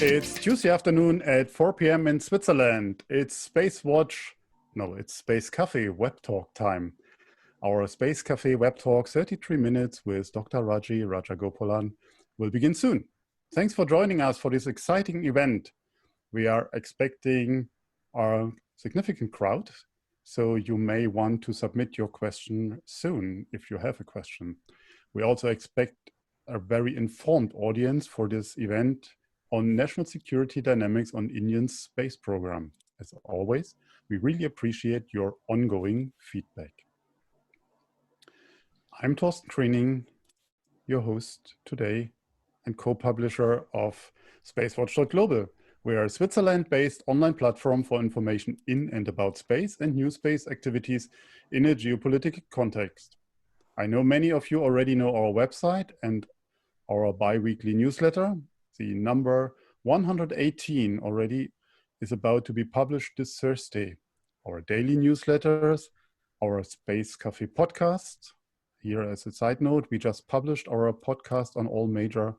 It's Tuesday afternoon at 4 p.m. in Switzerland. It's it's Space Café Web Talk time. Our Space Café Web Talk, 33 minutes with Dr. Raji Rajagopalan, will begin soon. Thanks for joining us for this exciting event. We are expecting a significant crowd, so you may want to submit your question soon if you have a question. We also expect a very informed audience for this event on national security dynamics on India's space program. As always, we really appreciate your ongoing feedback. I'm Thorsten Training, your host today and co-publisher of SpaceWatch.Global. We are a Switzerland-based online platform for information in and about space and new space activities in a geopolitical context. I know many of you already know our website and our bi-weekly newsletter. The number 118 already is about to be published this Thursday. Our daily newsletters, our Space Café podcast. Here as a side note, we just published our podcast on all major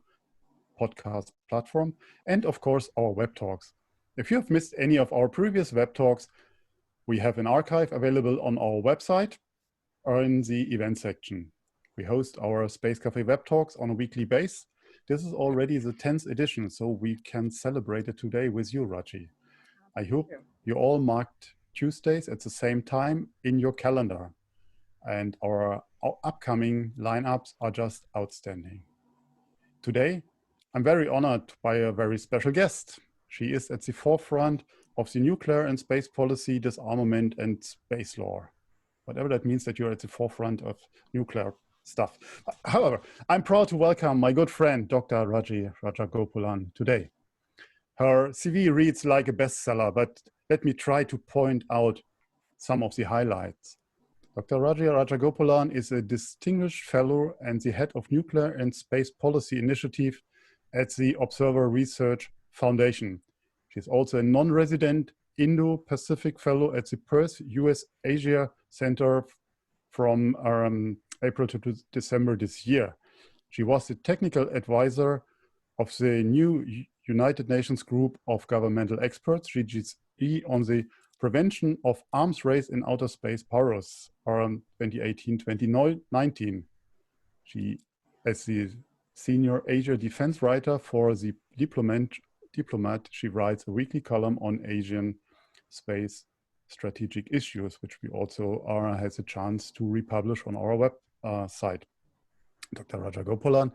podcast platforms, and of course our web talks. If you have missed any of our previous web talks, we have an archive available on our website or in the event section. We host our Space Café web talks on a weekly basis. This is already the 10th edition, so we can celebrate it today with you, Raji. I hope you all marked Tuesdays at the same time in your calendar. And our upcoming lineups are just outstanding. Today, I'm very honored by a very special guest. She is at the forefront of the nuclear and space policy, disarmament and space law. Whatever that means that you're at the forefront of nuclear stuff. However, I'm proud to welcome my good friend, Dr. Raji Rajagopalan today. Her CV reads like a bestseller, but let me try to point out some of the highlights. Dr. Raji Rajagopalan is a distinguished fellow and the head of Nuclear and Space Policy Initiative at the Observer Research Foundation. She's also a non-resident Indo-Pacific Fellow at the Perth US Asia Center from April to December this year. She was the technical advisor of the new United Nations Group of Governmental Experts, GGE, on the prevention of arms race in outer space powers, 2018-2019. She, as the senior Asia defense writer for the Diplomat, she writes a weekly column on Asian space strategic issues, which we also has a chance to republish on our website. Dr. Rajagopalan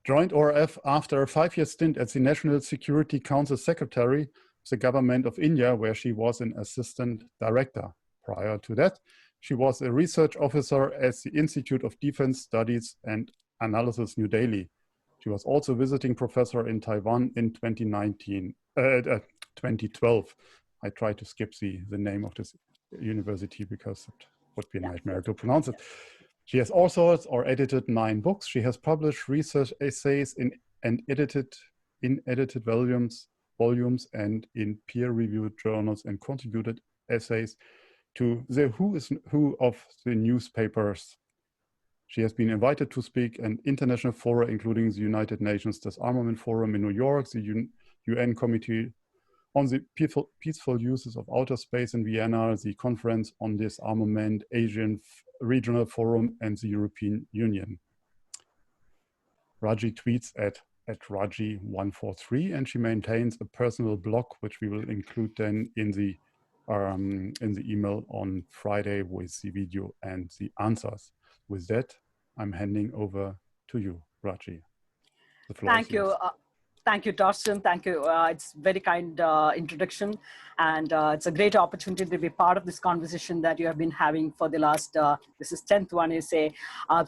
joined ORF after a 5-year stint as the National Security Council Secretary of the Government of India, where she was an assistant director. Prior to that, she was a research officer at the Institute of Defense Studies and Analysis, New Delhi. She was also visiting professor in Taiwan in 2012. I tried to skip the name of this university because it would be a nightmare to pronounce it. She has authored or edited 9 books. She has published research essays in edited volumes and in peer-reviewed journals, and contributed essays to the who is who of the newspapers. She has been invited to speak at international fora, including the United Nations Disarmament Forum in New York, the UN Committee on the Peaceful Uses of Outer Space in Vienna, the Conference on Disarmament, Asian Regional Forum, and the European Union. Raji tweets at Raji143, and she maintains a personal blog, which we will include then in the email on Friday with the video and the answers. With that, I'm handing over to you, Raji. The floor is yours. Thank you, Thorsten. Thank you. It's very kind introduction, and it's a great opportunity to be part of this conversation that you have been having for the last, this is 10th one, you say.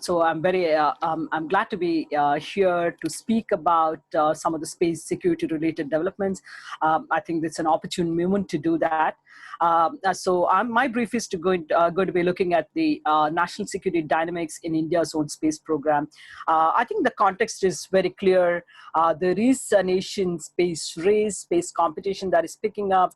So I'm very, I'm glad to be here to speak about some of the space security related developments. I think it's an opportune moment to do that. So my brief is going to be looking at the national security dynamics in India's own space program. I think the context is very clear. There is a nation space race, space competition that is picking up.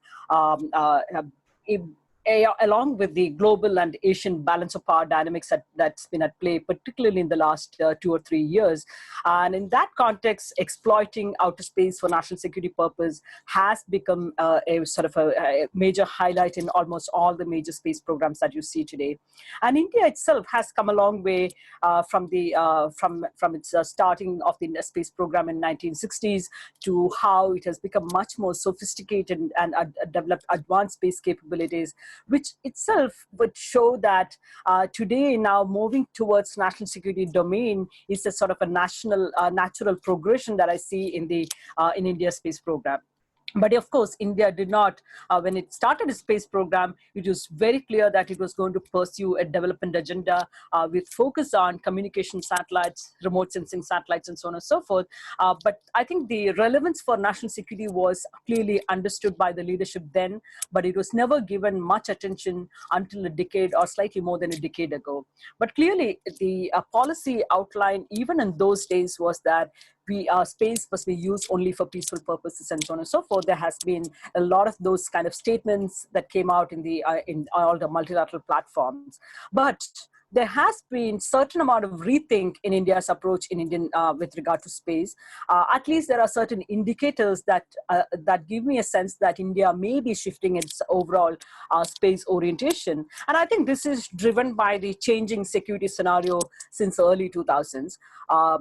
along with the global and Asian balance of power dynamics that's been at play, particularly in the last 2 or 3 years. And in that context, exploiting outer space for national security purpose has become a sort of a major highlight in almost all the major space programs that you see today. And India itself has come a long way from its starting of the space program in 1960s to how it has become much more sophisticated and developed advanced space capabilities, which itself would show that today now moving towards national security domain is a sort of a natural progression that I see in India's space program. But of course, India did not, when it started its space program, it was very clear that it was going to pursue a development agenda with focus on communication satellites, remote sensing satellites, and so on and so forth. But I think the relevance for national security was clearly understood by the leadership then, but it was never given much attention until a decade or slightly more than a decade ago. But clearly, the policy outline, even in those days, was that space must be used only for peaceful purposes and so on and so forth. There has been a lot of those kind of statements that came out in all the multilateral platforms. But there has been certain amount of rethink in India's approach with regard to space. At least there are certain indicators that give me a sense that India may be shifting its overall space orientation. And I think this is driven by the changing security scenario since the early 2000s.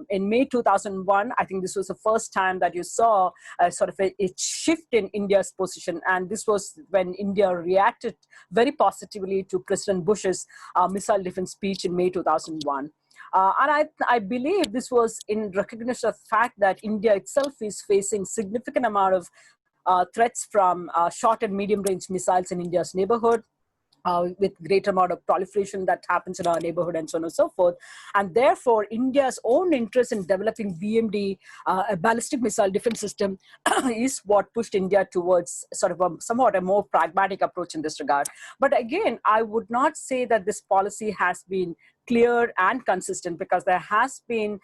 In May 2001, I think this was the first time that you saw a sort of a shift in India's position. And this was when India reacted very positively to President Bush's missile defense speech in May 2001. And I believe this was in recognition of the fact that India itself is facing significant amount of threats from short and medium range missiles in India's neighborhood. With greater amount of proliferation that happens in our neighborhood and so on and so forth. And therefore, India's own interest in developing BMD, a ballistic missile defense system, is what pushed India towards sort of somewhat a more pragmatic approach in this regard. But again, I would not say that this policy has been clear and consistent, because there has been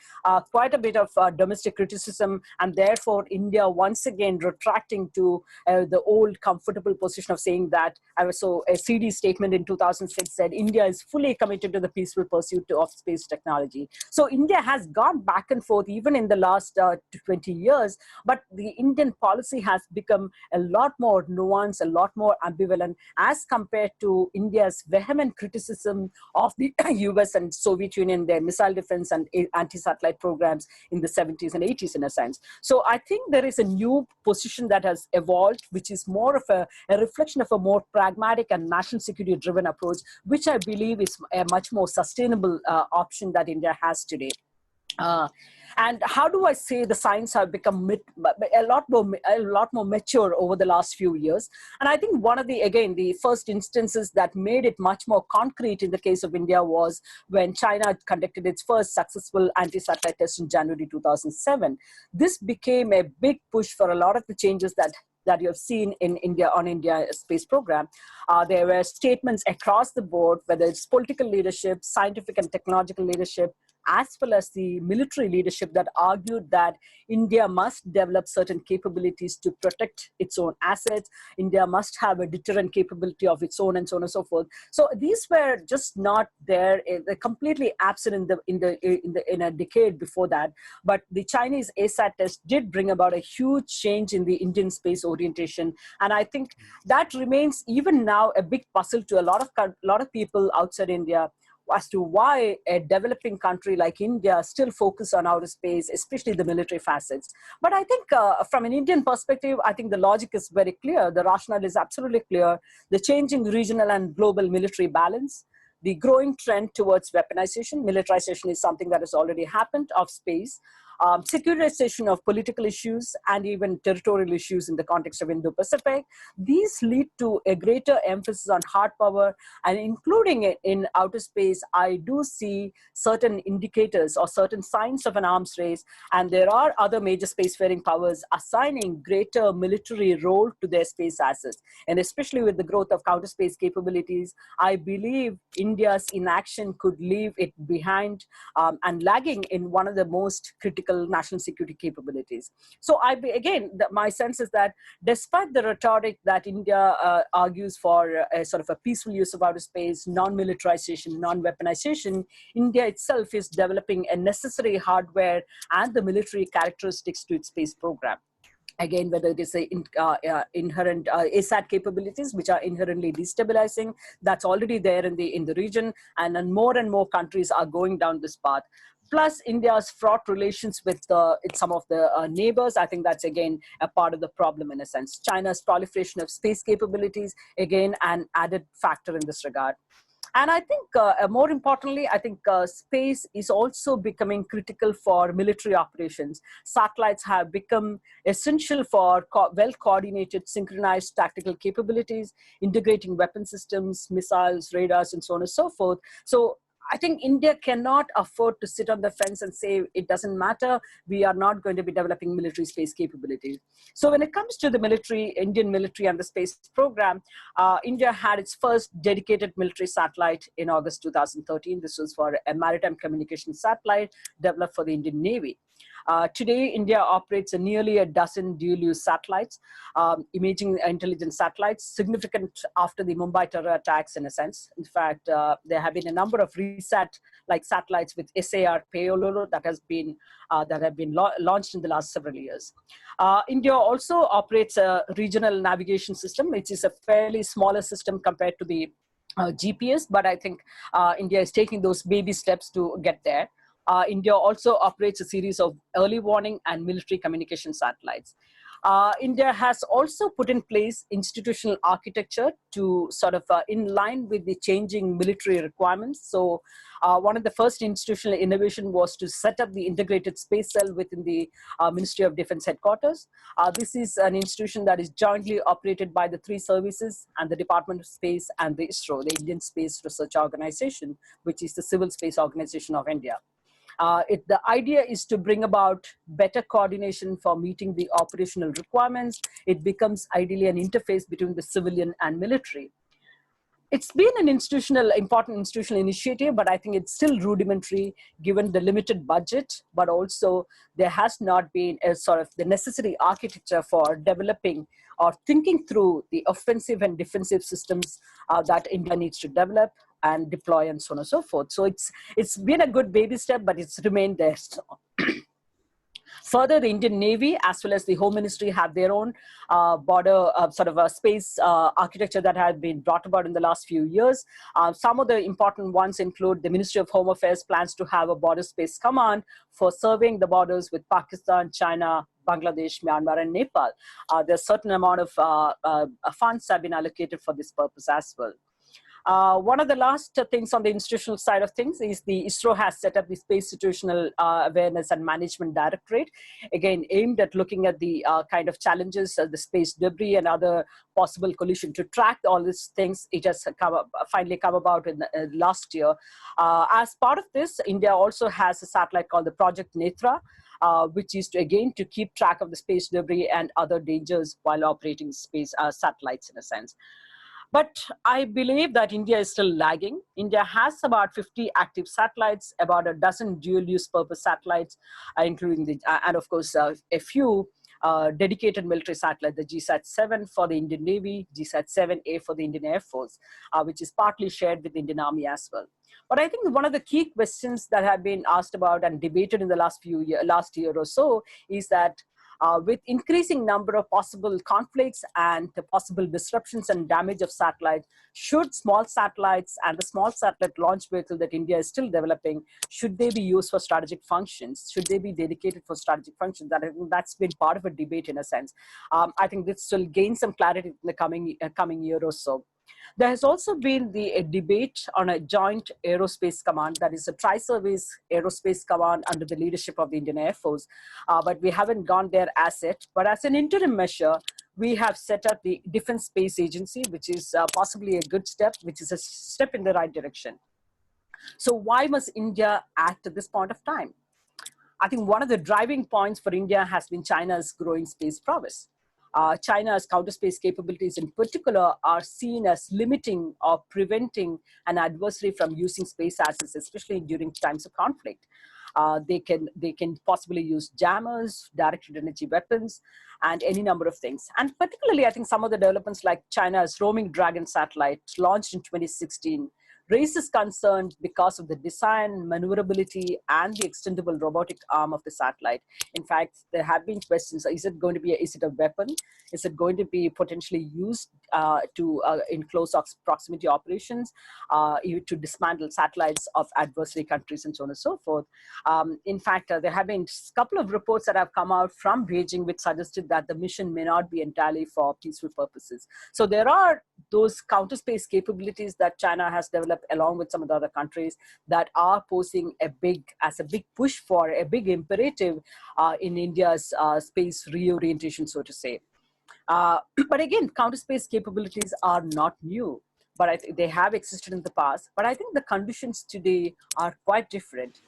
quite a bit of domestic criticism, and therefore India once again retracting to the old comfortable position of saying that, so a CD statement in 2006 said India is fully committed to the peaceful pursuit of space technology. So India has gone back and forth even in the last 20 years, but the Indian policy has become a lot more nuanced, a lot more ambivalent as compared to India's vehement criticism of the US and Soviet Union, their missile defense and anti-satellite programs in the 70s and 80s in a sense. So I think there is a new position that has evolved, which is more of a reflection of a more pragmatic and national security driven approach, which I believe is a much more sustainable option that India has today. And how do I say the signs have become a lot more mature over the last few years? And I think one of the first instances that made it much more concrete in the case of India was when China conducted its first successful anti-satellite test in January 2007. This became a big push for a lot of the changes that you have seen in India on India's space program. There were statements across the board, whether it's political leadership, scientific and technological leadership, as well as the military leadership, that argued that India must develop certain capabilities to protect its own assets. India must have a deterrent capability of its own, and so on and so forth. So these were just not there; they're completely absent in a decade before that. But the Chinese ASAT test did bring about a huge change in the Indian space orientation, and I think that remains even now a big puzzle to a lot of people outside India, as to why a developing country like India still focus on outer space, especially the military facets. But I think from an Indian perspective, I think the logic is very clear. The rationale is absolutely clear. The changing regional and global military balance, the growing trend towards weaponization, militarization is something that has already happened of space, securitization of political issues and even territorial issues in the context of Indo-Pacific. These lead to a greater emphasis on hard power, and including in outer space, I do see certain indicators or certain signs of an arms race, and there are other major spacefaring powers assigning greater military role to their space assets. And especially with the growth of counter space capabilities, I believe India's inaction could leave it behind and lagging in one of the most critical critical national security capabilities. So my sense is that despite the rhetoric that India argues for a sort of a peaceful use of outer space, non-militarization, non-weaponization, India itself is developing a necessary hardware and the military characteristics to its space program. Again, whether it is inherent ASAT capabilities, which are inherently destabilizing, that's already there in the region, and then more and more countries are going down this path. Plus, India's fraught relations with some of the neighbors, I think that's again a part of the problem in a sense. China's proliferation of space capabilities, again, an added factor in this regard. And I think more importantly, I think space is also becoming critical for military operations. Satellites have become essential for well-coordinated, synchronized tactical capabilities, integrating weapon systems, missiles, radars, and so on and so forth. So I think India cannot afford to sit on the fence and say, it doesn't matter, we are not going to be developing military space capabilities. So when it comes to the military, Indian military and the space program, India had its first dedicated military satellite in August 2013. This was for a maritime communication satellite developed for the Indian Navy. Today, India operates nearly a dozen dual-use satellites, imaging intelligence satellites, significant after the Mumbai terror attacks in a sense. In fact, there have been a number of RESAT-like satellites with SAR payload that have been launched in the last several years. India also operates a regional navigation system, which is a fairly smaller system compared to the GPS, but I think India is taking those baby steps to get there. India also operates a series of early warning and military communication satellites. India has also put in place institutional architecture to sort of in line with the changing military requirements. So one of the first institutional innovation was to set up the integrated space cell within the Ministry of Defense headquarters. This is an institution that is jointly operated by the three services and the Department of Space and the ISRO, the Indian Space Research Organization, which is the civil space organization of India. The idea is to bring about better coordination for meeting the operational requirements. It becomes ideally an interface between the civilian and military. It's been an important institutional initiative, but I think it's still rudimentary given the limited budget, but also there has not been a sort of the necessary architecture for developing or thinking through the offensive and defensive systems that India needs to develop and deploy and so on and so forth. So it's been a good baby step, but it's remained there. Further, the Indian Navy as well as the Home Ministry have their own border sort of a space architecture that has been brought about in the last few years. Some of the important ones include the Ministry of Home Affairs plans to have a border space command for surveying the borders with Pakistan, China, Bangladesh, Myanmar, and Nepal. There's a certain amount of funds have been allocated for this purpose as well. One of the last things on the institutional side of things is the ISRO has set up the Space Situational Awareness and Management Directorate, again aimed at looking at the kind of challenges, the space debris and other possible collision. To track all these things, it has finally come about in last year. As part of this, India also has a satellite called the Project Netra, which is to keep track of the space debris and other dangers while operating space satellites in a sense. But I believe that India is still lagging. India has about 50 active satellites, about a dozen dual-use purpose satellites, including and of course, a few dedicated military satellites, the GSAT-7 for the Indian Navy, GSAT-7A for the Indian Air Force, which is partly shared with the Indian Army as well. But I think one of the key questions that have been asked about and debated in the last year or so is that with increasing number of possible conflicts and the possible disruptions and damage of satellites, should small satellites and the small satellite launch vehicle that India is still developing, should they be used for strategic functions? Should they be dedicated for strategic functions? That's been part of a debate in a sense. I think this will gain some clarity in the coming year or so. There has also been a debate on a joint aerospace command, that is a tri-service aerospace command under the leadership of the Indian Air Force, but we haven't gone there as yet. But as an interim measure, we have set up the Defense Space Agency, which is possibly a good step, which is a step in the right direction. So why must India act at this point of time? I think one of the driving points for India has been China's growing space prowess. China's counter space capabilities in particular are seen as limiting or preventing an adversary from using space assets, especially during times of conflict. They can possibly use jammers, directed energy weapons, and any number of things. And particularly, I think some of the developments like China's roaming Dragon satellite launched in 2016 raises concern because of the design, maneuverability, and the extendable robotic arm of the satellite. In fact, there have been questions: is it a weapon? Is it going to be potentially used in close proximity operations, to dismantle satellites of adversary countries, and so on and so forth? In fact, there have been a couple of reports that have come out from Beijing which suggested that the mission may not be entirely for peaceful purposes. So there are those counter space capabilities that China has developed along with some of the other countries that are posing a big push for a big imperative in India's space reorientation, so to say. But again, counter space capabilities are not new, but they have existed in the past. But I think the conditions today are quite different.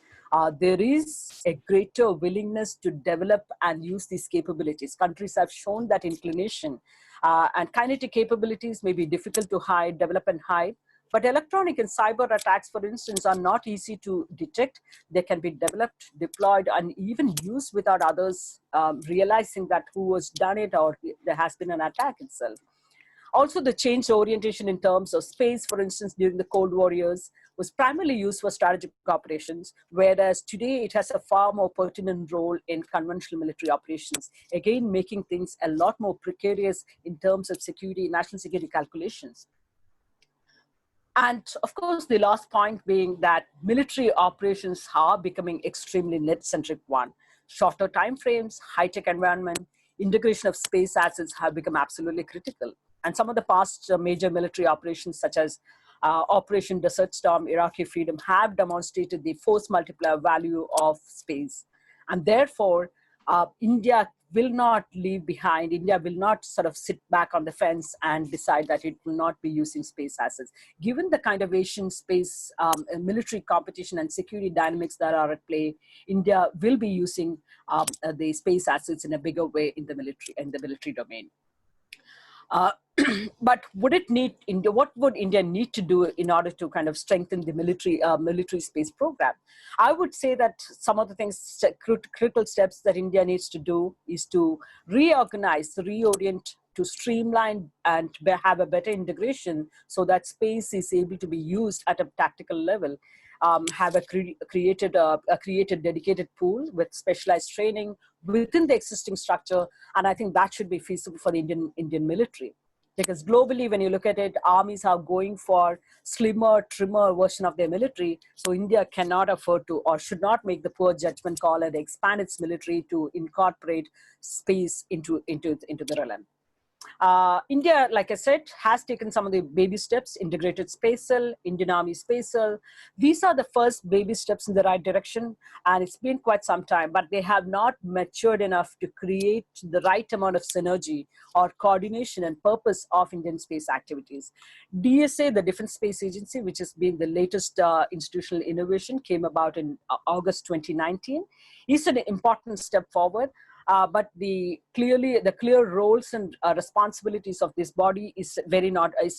There is a greater willingness to develop and use these capabilities. Countries have shown that inclination, and kinetic capabilities may be difficult to develop and hide. But electronic and cyber attacks, for instance, are not easy to detect. They can be developed, deployed, and even used without others realizing that who has done it or there has been an attack itself. Also, the changed orientation in terms of space, for instance, during the Cold War years, was primarily used for strategic operations, whereas today it has a far more pertinent role in conventional military operations, again, making things a lot more precarious in terms of national security calculations. And of course, the last point being that military operations are becoming extremely net-centric one. Shorter timeframes, high-tech environment, integration of space assets have become absolutely critical. And some of the past major military operations, such as Operation Desert Storm, Iraqi Freedom, have demonstrated the force multiplier value of space. And therefore, India will not leave behind. India will not sort of sit back on the fence and decide that it will not be using space assets. Given the kind of Asian space military competition and security dynamics that are at play, India will be using the space assets in a bigger way in the military domain. But what would India need to do in order to kind of strengthen the military space program? I would say that some of the things, critical steps that India needs to do is to reorient, to streamline and have a better integration so that space is able to be used at a tactical level. Have created dedicated pool with specialized training within the existing structure, and I think that should be feasible for the Indian military. Because globally, when you look at it, armies are going for slimmer, trimmer version of their military. So India cannot afford to, or should not make the poor judgment call and expand its military to incorporate space into the realm. India, like I said, has taken some of the baby steps: integrated space cell, Indian Army space cell. These are the first baby steps in the right direction, and it's been quite some time, but they have not matured enough to create the right amount of synergy or coordination and purpose of Indian space activities. DSA, the Defense Space Agency, which has been the latest institutional innovation, came about in August 2019, is an important step forward. But the clear roles and responsibilities of this body is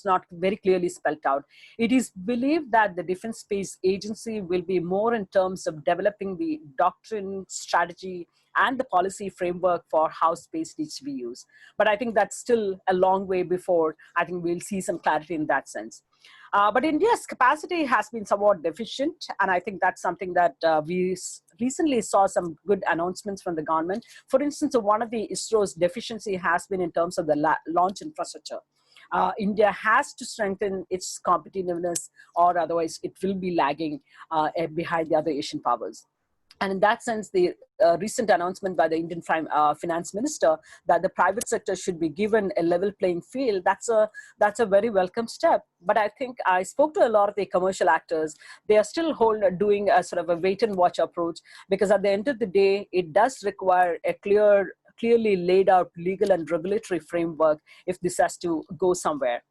not very clearly spelled out. It is believed that the Defense Space Agency will be more in terms of developing the doctrine, strategy, and the policy framework for how space needs to be used. But I think that's still a long way before I think we'll see some clarity in that sense. But India's capacity has been somewhat deficient, and I think that's something that we recently saw some good announcements from the government. For instance, one of the ISRO's deficiency has been in terms of the launch infrastructure. India has to strengthen its competitiveness, or otherwise it will be lagging behind the other Asian powers. And in that sense, the recent announcement by the Indian finance minister that the private sector should be given a level playing field, that's a very welcome step. But I think I spoke to a lot of the commercial actors. They are still doing a sort of a wait and watch approach, because at the end of the day, it does require a clearly laid out legal and regulatory framework if this has to go somewhere.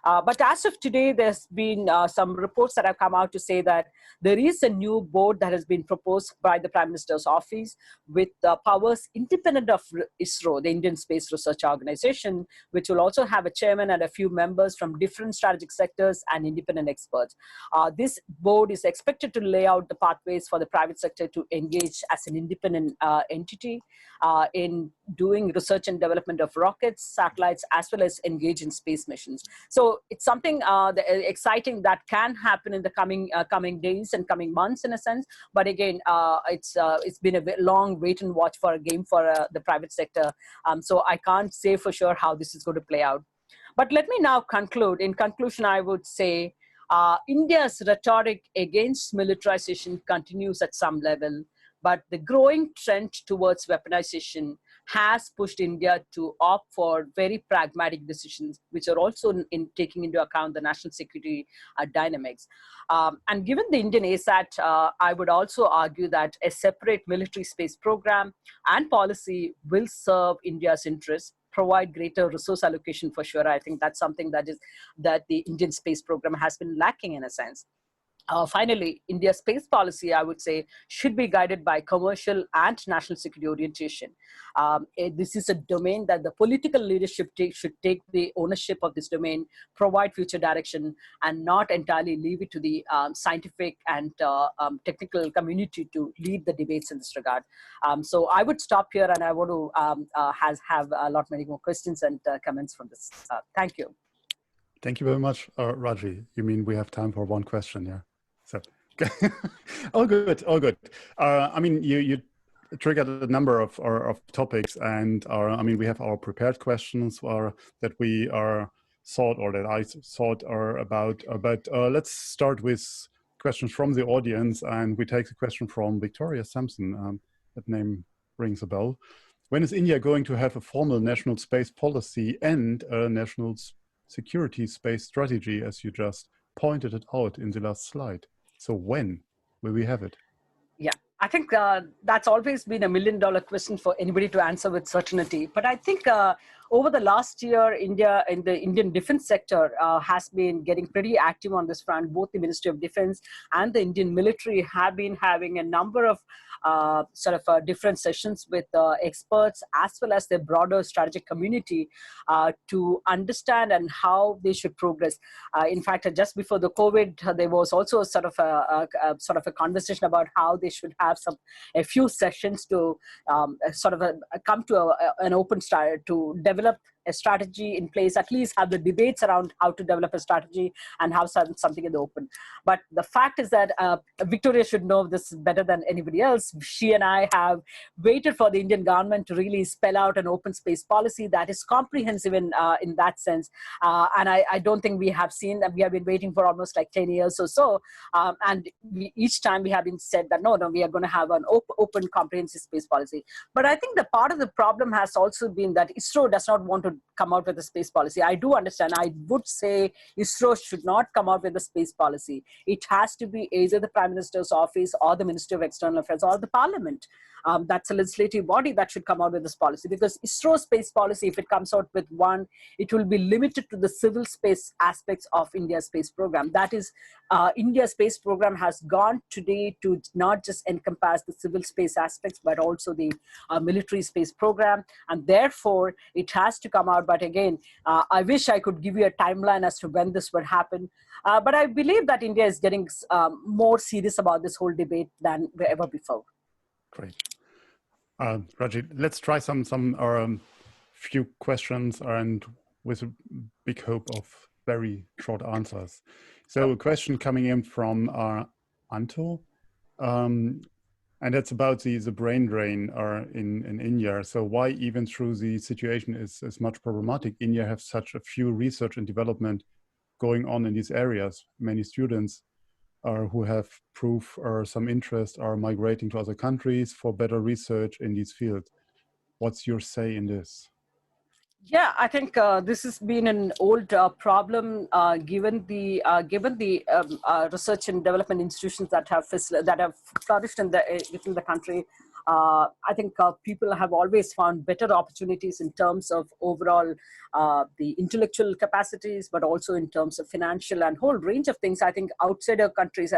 But as of today, there's been some reports that have come out to say that there is a new board that has been proposed by the Prime Minister's office with powers independent of ISRO, the Indian Space Research Organization, which will also have a chairman and a few members from different strategic sectors and independent experts. This board is expected to lay out the pathways for the private sector to engage as an independent entity in doing research and development of rockets, satellites, as well as engage in space missions. So it's something exciting that can happen in the coming days and coming months, in a sense. But again, it's been a long wait and watch for a game for the private sector. So I can't say for sure how this is going to play out. But let me now conclude. In conclusion, I would say India's rhetoric against militarization continues at some level, but the growing trend towards weaponization has pushed India to opt for very pragmatic decisions, which are also in taking into account the national security dynamics. And given the Indian ASAT, I would also argue that a separate military space program and policy will serve India's interests, provide greater resource allocation for sure. I think that's something that the Indian space program has been lacking in a sense. Finally, India's space policy, I would say, should be guided by commercial and national security orientation. This is a domain that the political leadership should take the ownership of this domain, provide future direction, and not entirely leave it to the scientific and technical community to lead the debates in this regard. So I would stop here, and I want to have a lot many more questions and comments from this. Thank you. Thank you very much, Raji. You mean we have time for one question, yeah? So, all good, all good. I mean, you triggered a number of topics, and I mean, we have our prepared questions that we are thought, or that I thought are about. But let's start with questions from the audience, and we take the question from Victoria Sampson. That name rings a bell. When is India going to have a formal national space policy and a national security space strategy, as you just pointed it out in the last slide? So when will we have it? Yeah, I think that's always been $1 million question for anybody to answer with certainty. But I think over the last year, India in the Indian defense sector has been getting pretty active on this front. Both the Ministry of Defense and the Indian military have been having a number of different sessions with experts as well as the broader strategic community to understand and how they should progress. In fact, just before the COVID, there was also a conversation about how they should have a few sessions to come to an open start to develop a strategy in place, at least have the debates around how to develop a strategy and have something in the open. But the fact is that Victoria should know this better than anybody else. She and I have waited for the Indian government to really spell out an open space policy that is comprehensive in that sense. And I don't think we have seen that. We have been waiting for almost like 10 years or so. And each time we have been said that, no, we are going to have an open comprehensive space policy. But I think the part of the problem has also been that ISRO does not want to come out with a space policy. I do understand. I would say ISRO should not come out with a space policy. It has to be either the Prime Minister's office or the Ministry of External Affairs or the Parliament. That's a legislative body that should come out with this policy, because ISRO's space policy, if it comes out with one, it will be limited to the civil space aspects of India's space program. That is, India's space program has gone today to not just encompass the civil space aspects, but also the military space program. And therefore, it has to come out. But again, I wish I could give you a timeline as to when this would happen. But I believe that India is getting more serious about this whole debate than ever before. Great. Raji, let's try some few questions, and with a big hope of very short answers. So a question coming in from Anto, and that's about the brain drain in India. So why, even through the situation is much problematic, India has such a few research and development going on in these areas? Many students who have proof or some interest are migrating to other countries for better research in these fields. What's your say in this? Yeah, I think this has been an old problem given the research and development institutions that have flourished within the country I think people have always found better opportunities in terms of overall the intellectual capacities, but also in terms of financial and whole range of things. I think outside countries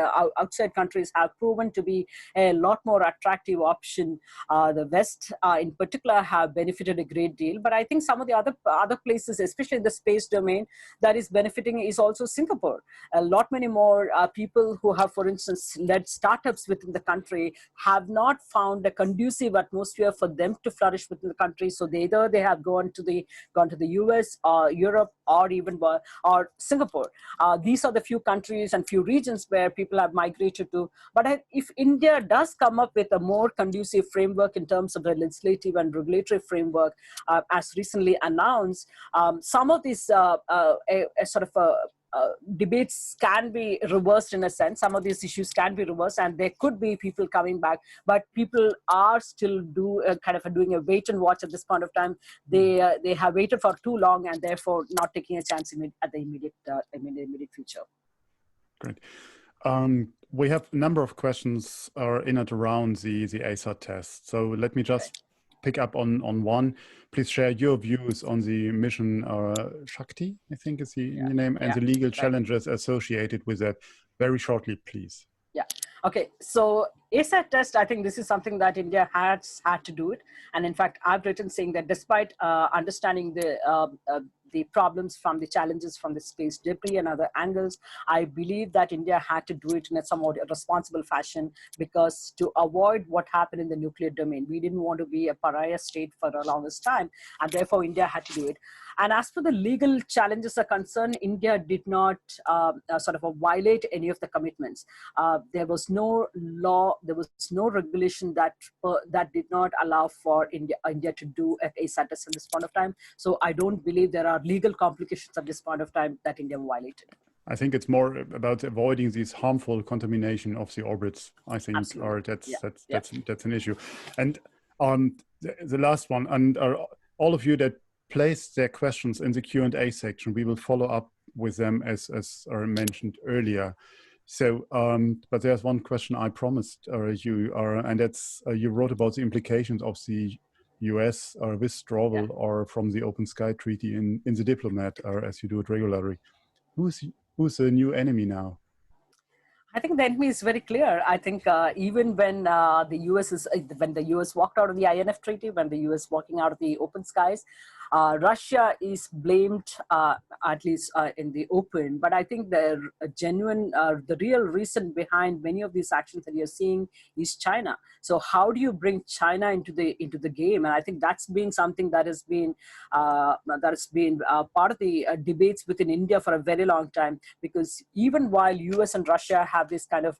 have proven to be a lot more attractive option. The West, in particular, have benefited a great deal. But I think some of the other places, especially in the space domain, that is benefiting is also Singapore. A lot many more people who have, for instance, led startups within the country have not found a conducive atmosphere for them to flourish within the country. So either they have gone to the US or Europe or even or Singapore. These are the few countries and few regions where people have migrated to. But if India does come up with a more conducive framework in terms of the legislative and regulatory framework, as recently announced, some of these debates can be reversed in a sense. Some of these issues can be reversed, and there could be people coming back. But people are still doing a wait and watch at this point of time. They have waited for too long, and therefore not taking a chance at the immediate future. Great. We have a number of questions in and around the ASAT test. So let me just pick up on one. Please share your views on the mission Shakti, I think is the name, and the legal challenges associated with that very shortly, please. Yeah. Okay. So ASAT test, I think this is something that India has had to do it. And in fact, I've written saying that despite understanding the problems from the challenges from the space debris and other angles, I believe that India had to do it in a somewhat responsible fashion, because to avoid what happened in the nuclear domain, we didn't want to be a pariah state for the longest time, and therefore India had to do it. And as for the legal challenges are concerned, India did not violate any of the commitments. There was no law, there was no regulation that did not allow for India to do an ASAT test at this point of time. So I don't believe there are legal complications at this point of time that India violated. I think it's more about avoiding these harmful contamination of the orbits. I think, or that's an issue. And the last one, and all of you that placed their questions in the Q&A section, we will follow up with them as mentioned earlier. So, but there's one question I promised you, and that's you wrote about the implications of the US withdrawal or from the Open Sky Treaty in the Diplomat, as you do it regularly. Who's the new enemy now? I think the enemy is very clear. I think even when the US walked out of the INF treaty, when the US walking out of the open skies, Russia is blamed, at least in the open. But I think the real reason behind many of these actions that you're seeing is China. So how do you bring China into the game? And I think that's been something that has been part of the debates within India for a very long time. Because even while US and Russia have this kind of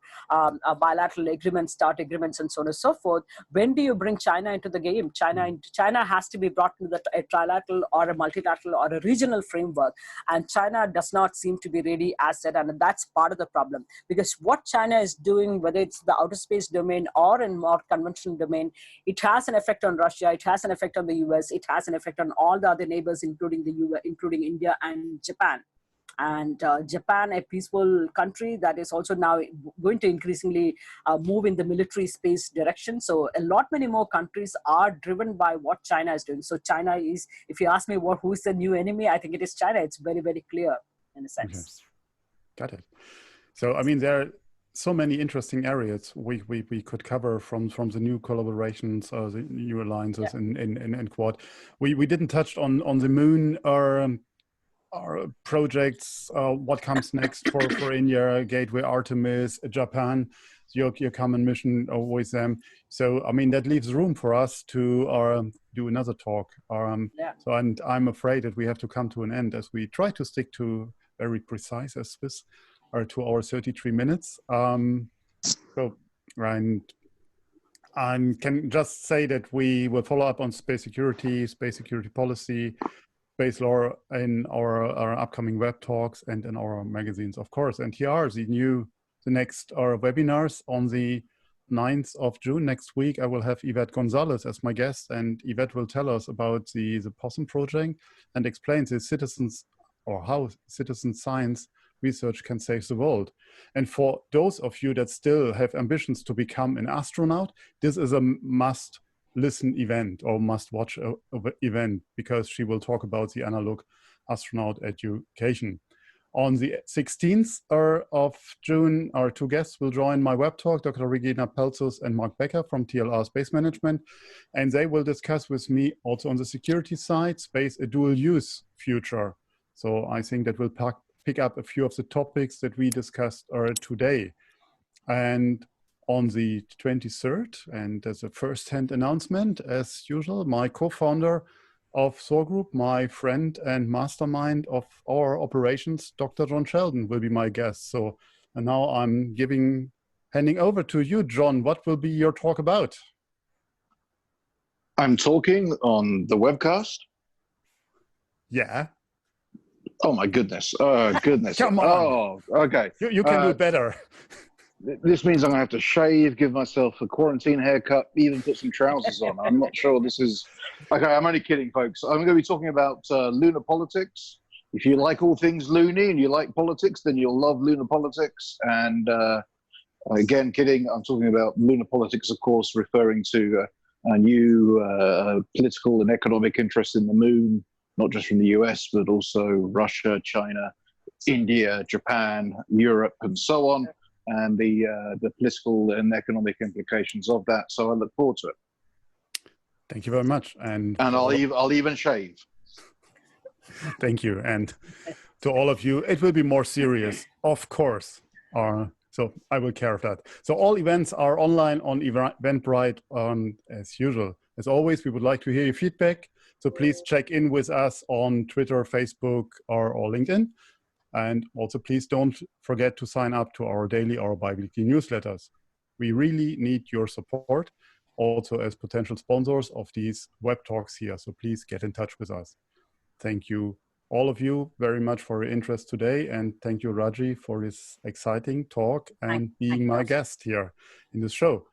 bilateral agreements, START agreements, and so on and so forth, when do you bring China into the game? China has to be brought into a trilateral or a multilateral or a regional framework, and China does not seem to be ready as said, and that's part of the problem. Because what China is doing, whether it's the outer space domain or in more conventional domain, it has an effect on Russia, it has an effect on the US, it has an effect on all the other neighbors, including the US, including India and Japan. And Japan, a peaceful country that is also now going to increasingly move in the military space direction. So a lot many more countries are driven by what China is doing. So China is, if you ask me who is the new enemy, I think it is China. It's very, very clear in a sense. Okay. Got it. So, I mean, there are so many interesting areas we could cover from the new collaborations, the new alliances in Quad. We didn't touch on the moon our projects, what comes next for India, Gateway, Artemis, Japan, your common mission with them. So, I mean, that leaves room for us to do another talk. So, and I'm afraid that we have to come to an end as we try to stick to very precise as this, or 2 hours, 33 minutes. So, and I can just say that we will follow up on space security policy, space law in our upcoming web talks and in our magazines, of course. And here are the next webinars on the 9th of June. Next week, I will have Yvette Gonzalez as my guest, and Yvette will tell us about the POSSUM project and explain the citizens, or how citizen science research can save the world. And for those of you that still have ambitions to become an astronaut, this is a must listen event or must watch event, because she will talk about the analog astronaut education. On the 16th of June, our two guests will join my web talk, Dr. Regina Pelzus and Mark Becker from TLR Space Management, and they will discuss with me also on the security side, space a dual use future. So I think that will pick up a few of the topics that we discussed today. And on the 23rd, and as a first-hand announcement, as usual, my co-founder of SOAR Group, my friend and mastermind of our operations, Dr. John Sheldon, will be my guest. So and now I'm handing over to you, John. What will be your talk about? I'm talking on the webcast. Yeah. Oh my goodness. Oh goodness. Come on. Oh, okay. You can do better. This means I'm gonna have to shave, give myself a quarantine haircut, even put some trousers on. I'm not sure this is, okay, I'm only kidding, folks. I'm gonna be talking about lunar politics. If you like all things loony and you like politics, then you'll love lunar politics. And again, kidding, I'm talking about lunar politics, of course, referring to a new political and economic interest in the moon, not just from the US, but also Russia, China, India, Japan, Europe, and so on, and the political and economic implications of that. So I look forward to it. Thank you very much. And I'll even shave. Thank you. And to all of you, it will be more serious, of course. So I will care of that. So all events are online on Eventbrite as usual. As always, we would like to hear your feedback. So please check in with us on Twitter, Facebook, or LinkedIn. And also please don't forget to sign up to our daily or bi-weekly newsletters. We really need your support, also as potential sponsors of these web talks here. So please get in touch with us. Thank you, all of you, very much for your interest today. And thank you, Raji, for this exciting talk and being my guest here in this show.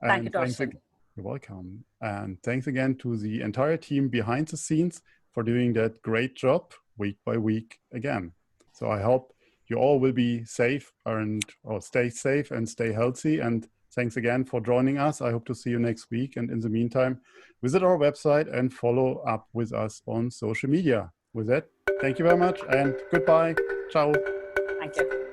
Thank you, Torsten. You're welcome. And thanks again to the entire team behind the scenes for doing that great job week by week again. So I hope you all will be safe or stay safe and stay healthy. And thanks again for joining us. I hope to see you next week. And in the meantime, visit our website and follow up with us on social media. With that, thank you very much and goodbye. Ciao. Thank you.